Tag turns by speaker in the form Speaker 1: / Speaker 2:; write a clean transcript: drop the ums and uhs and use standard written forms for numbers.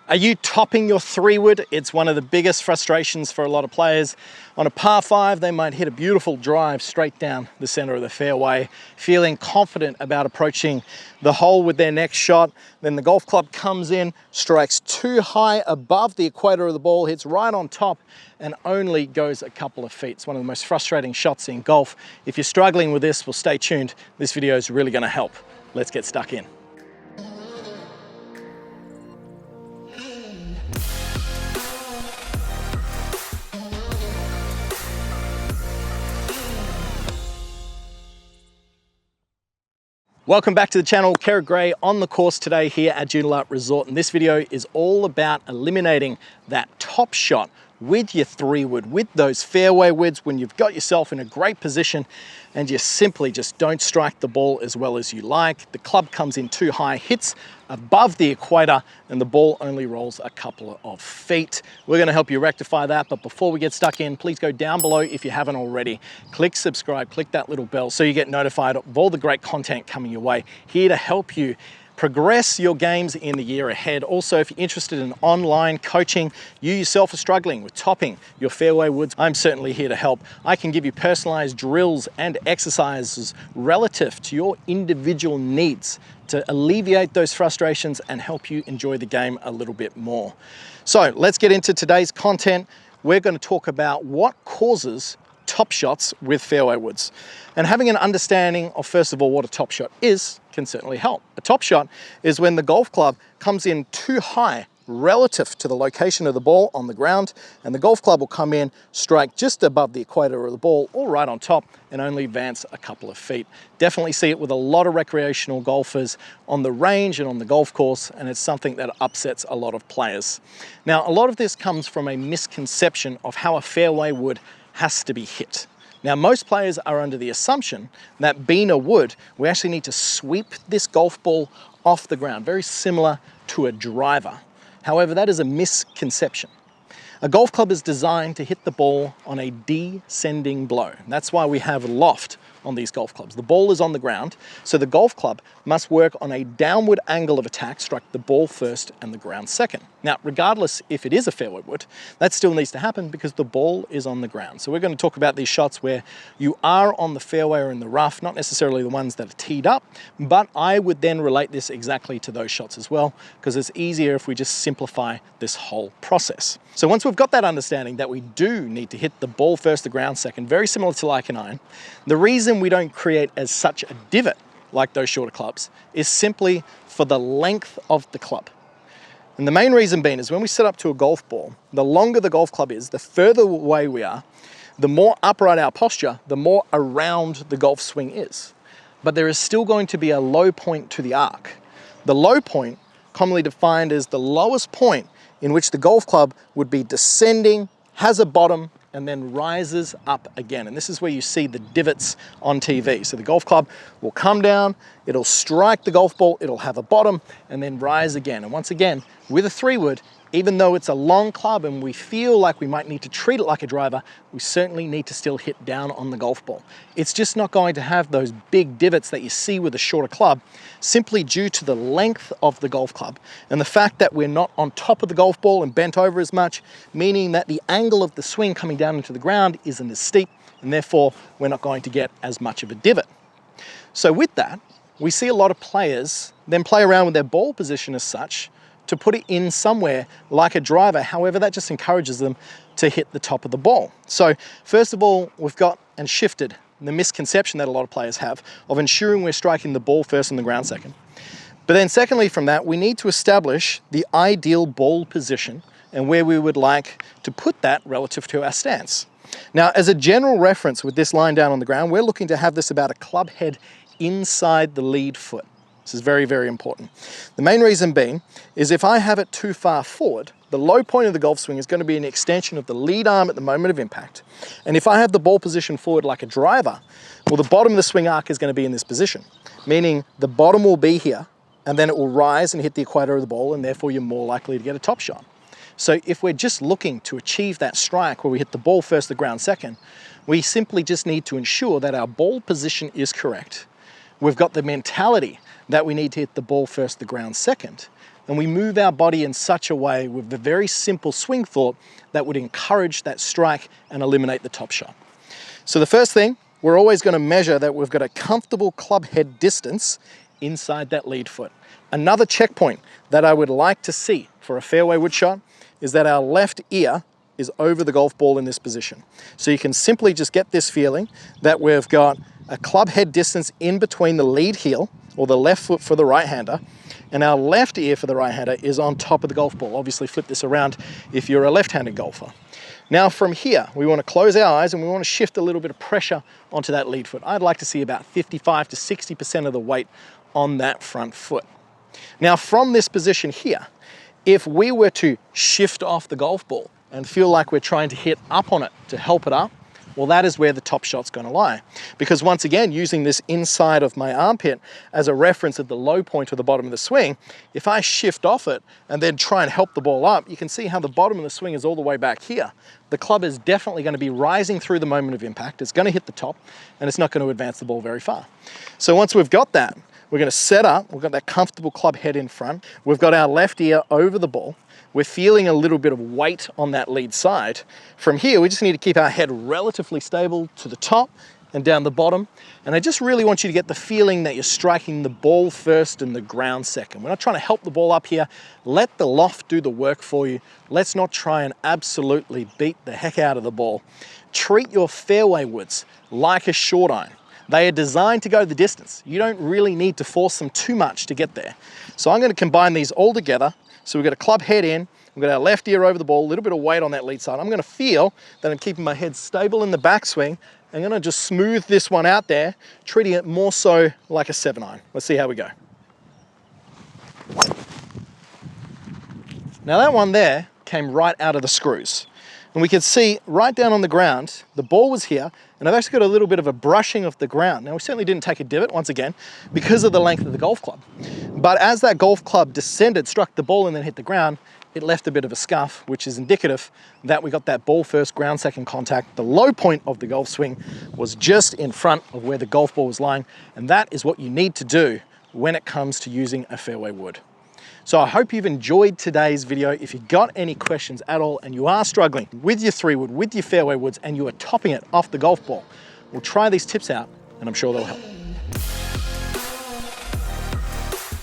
Speaker 1: Are you topping your 3-wood? It's one of the biggest frustrations for a lot of players. On a par 5, they might hit a beautiful drive straight down the center of the fairway, feeling confident about approaching the hole with their next shot. Then the golf club comes in, strikes too high above the equator of the ball, hits right on top, and only goes a couple of feet. It's one of the most frustrating shots in golf. If you're struggling with this, well, stay tuned. This video is really going to help. Let's get stuck in. Welcome back to the channel. Kerr Gray on the course today here at Joondalup Resort, and this video is all about eliminating that top shot with your 3-wood, with those fairway woods when you've got yourself in a great position and you simply just don't strike the ball as well as you like. The club comes in too high, hits above the equator, and the ball only rolls a couple of feet. We're going to help you rectify that, but before we get stuck in, please go down below if you haven't already. Click subscribe, click that little bell so you get notified of all the great content coming your way. Here to help you progress your games in the year ahead. Also, if you're interested in online coaching, you yourself are struggling with topping your fairway woods, I'm certainly here to help. I can give you personalized drills and exercises relative to your individual needs to alleviate those frustrations and help you enjoy the game a little bit more. So let's get into today's content. We're going to talk about what causes top shots with fairway woods. And having an understanding of, first of all, what a top shot is can certainly help. A top shot is when the golf club comes in too high relative to the location of the ball on the ground, and the golf club will come in, strike just above the equator of the ball or right on top and only advance a couple of feet. Definitely see it with a lot of recreational golfers on the range and on the golf course, and it's something that upsets a lot of players. Now, a lot of this comes from a misconception of how a fairway wood has to be hit. Now, most players are under the assumption that being a wood, we actually need to sweep this golf ball off the ground, very similar to a driver. However, that is a misconception. A golf club is designed to hit the ball on a descending blow. That's why we have loft on these golf clubs. The ball is on the ground, so the golf club must work on a downward angle of attack, strike the ball first and the ground second. Now, regardless if it is a fairway wood, that still needs to happen because the ball is on the ground. So we're going to talk about these shots where you are on the fairway or in the rough, not necessarily the ones that are teed up, but I would then relate this exactly to those shots as well, because it's easier if we just simplify this whole process. So once we've got that understanding that we do need to hit the ball first, the ground second, very similar to like an iron, the reason we don't create as such a divot like those shorter clubs is simply for the length of the club. And the main reason being is when we set up to a golf ball, the longer the golf club is, the further away we are, the more upright our posture, the more around the golf swing is. But there is still going to be a low point to the arc. The low point, commonly defined as the lowest point in which the golf club would be descending, has a bottom, and then rises up again. And this is where you see the divots on TV. So the golf club will come down, it'll strike the golf ball, it'll have a bottom, and then rise again. And once again, with a 3-wood, even though it's a long club and we feel like we might need to treat it like a driver, we certainly need to still hit down on the golf ball. It's just not going to have those big divots that you see with a shorter club, simply due to the length of the golf club and the fact that we're not on top of the golf ball and bent over as much, meaning that the angle of the swing coming down into the ground isn't as steep, and therefore we're not going to get as much of a divot. So with that, we see a lot of players then play around with their ball position as such to put it in somewhere like a driver. However, that just encourages them to hit the top of the ball. So first of all, we've got and shifted the misconception that a lot of players have of ensuring we're striking the ball first and the ground second. But then secondly from that, we need to establish the ideal ball position and where we would like to put that relative to our stance. Now, as a general reference with this line down on the ground, we're looking to have this about a club head inside the lead foot. This is very, very important. The main reason being is if I have it too far forward, the low point of the golf swing is going to be an extension of the lead arm at the moment of impact. And if I have the ball position forward like a driver, well, the bottom of the swing arc is going to be in this position, meaning the bottom will be here and then it will rise and hit the equator of the ball, and therefore you're more likely to get a top shot. So if we're just looking to achieve that strike where we hit the ball first, the ground second, we simply just need to ensure that our ball position is correct. We've got the mentality that we need to hit the ball first, the ground second. and we move our body in such a way with a very simple swing thought that would encourage that strike and eliminate the top shot. So the first thing, we're always going to measure that we've got a comfortable club head distance inside that lead foot. Another checkpoint that I would like to see for a fairway wood shot is that our left ear is over the golf ball in this position. So you can simply just get this feeling that we've got a club head distance in between the lead heel, or the left foot for the right-hander, and our left ear for the right-hander is on top of the golf ball. Obviously flip this around if you're a left-handed golfer. Now from here, we want to close our eyes and we want to shift a little bit of pressure onto that lead foot. I'd like to see about 55 to 60% of the weight on that front foot. Now from this position here, if we were to shift off the golf ball and feel like we're trying to hit up on it to help it up, well, that is where the top shot's going to lie. Because once again, using this inside of my armpit as a reference at the low point or the bottom of the swing, if I shift off it and then try and help the ball up, you can see how the bottom of the swing is all the way back here. The club is definitely going to be rising through the moment of impact. It's going to hit the top and it's not going to advance the ball very far. So once we've got that, we're going to set up, we've got that comfortable club head in front, we've got our left ear over the ball, we're feeling a little bit of weight on that lead side. From here, we just need to keep our head relatively stable to the top and down the bottom. And I just really want you to get the feeling that you're striking the ball first and the ground second. We're not trying to help the ball up here. Let the loft do the work for you. Let's not try and absolutely beat the heck out of the ball. Treat your fairway woods like a short iron. They are designed to go the distance. You don't really need to force them too much to get there. So I'm going to combine these all together. So we've got a club head in, we've got our left ear over the ball, a little bit of weight on that lead side. I'm going to feel that I'm keeping my head stable in the backswing. I'm going to just smooth this one out there, treating it more so like a 7-iron. Let's see how we go. Now that one there came right out of the screws. And we could see right down on the ground, the ball was here, and I've actually got a little bit of a brushing of the ground. Now, we certainly didn't take a divot, once again, because of the length of the golf club. But as that golf club descended, struck the ball and then hit the ground, it left a bit of a scuff, which is indicative that we got that ball first, ground second contact. The low point of the golf swing was just in front of where the golf ball was lying, and that is what you need to do when it comes to using a fairway wood. So I hope you've enjoyed today's video. If you've got any questions at all and you are struggling with your 3-wood, with your fairway woods, and you are topping it off the golf ball, well, try these tips out and I'm sure they'll help.